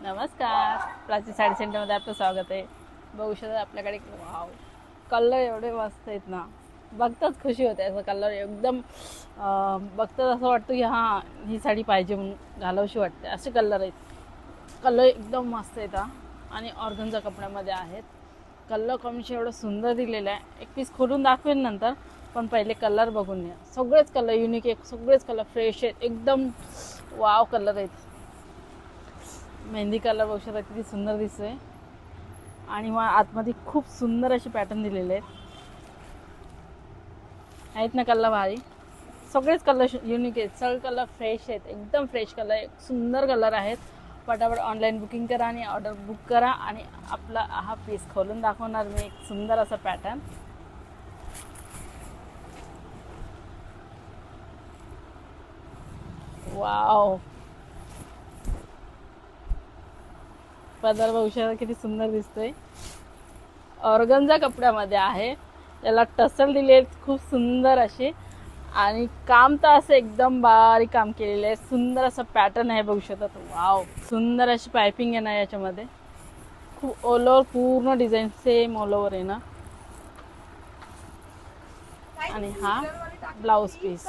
नमस्कार, प्राची साडी सेंटरमध्ये आपलं स्वागत आहे. बघू शकता आपल्याकडे वाव कलर एवढे मस्त आहेत ना, बघताच खुशी होते. असं कलर एकदम बघताच असं वाटतं की हां ही साडी पाहिजे म्हणून घालावीशी वाटते. असे कलर आहेत, कलर एकदम मस्त आहेत आणि ऑर्गन्झा कपड्यामध्ये आहेत. कलर कॉम्बिनेशन एवढं सुंदर दिलेलं आहे. एक पीस खोलून दाखवेन नंतर, पण पहिले कलर बघून घ्या. सगळेच कलर युनिक आहे, सगळेच कलर फ्रेश आहेत, एकदम वाव कलर आहेत. मेहंदी कलर बघू शकता किती सुंदर दिसतोय आणि मग आतमध्ये खूप सुंदर असे पॅटर्न दिलेले आहेत ना. कलर भारी, सगळेच कलर युनिक आहेत, सगळे कलर फ्रेश आहेत, एकदम फ्रेश कलर, सुंदर कलर आहेत. पटापट ऑनलाईन बुकिंग करा आणि ऑर्डर बुक करा. आणि आपला हा पीस खोलून दाखवणार मी, एक सुंदर असा पॅटर्न. वाव, पदर बघू शकता किती सुंदर दिसतोय. ऑर्गन्झा कपड्यामध्ये आहे, त्याला टसल दिले खूप सुंदर असे, आणि काम तर असं एकदम बारीक काम केलेलं आहे. सुंदर असं पॅटर्न आहे, बघू शकता. वाव, सुंदर अशी पायपिंग आहे ना याच्यामध्ये. खूप ऑल ओव्हर पूर्ण डिझाईन सेम ऑल ओव्हर आहे ना. आणि हा ब्लाऊज पीस.